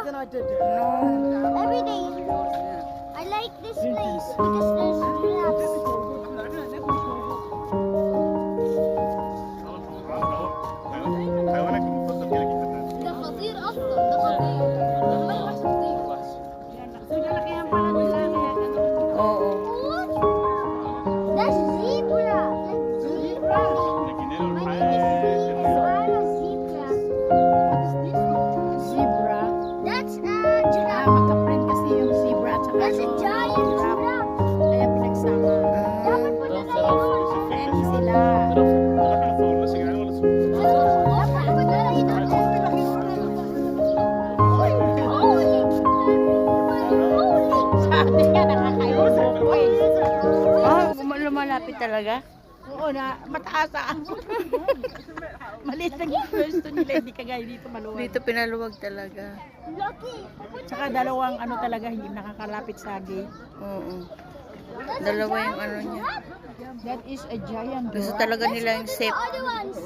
than I did. No. Every day. I like this place because there's giraffes. ده خطير اصلا ده خطير والله خطير Oo. That's zebra like zebra my name is zebra. Zebra. That's a Ah, giraffe. magka-friend kasi yung zebra at saka That's a yung giant giraffe. kaya pinagsama. Dapat po na yun. Friendly sila. Dapat po na yun. Sabi nga, nakakainin ko eh. Ah, lumalapit talaga? Oo na, mataas ah. Maliit lang yung pwesto nila, hindi kagaya dito maluwag. Dito pinaluwag talaga. Lucky. Tsaka dalawang ano talaga, hindi nakakalapit sa gate. Oo. Dalawa yung ano niya. That is a giant Gusto giraffe. talaga nila yung safe. Other ones.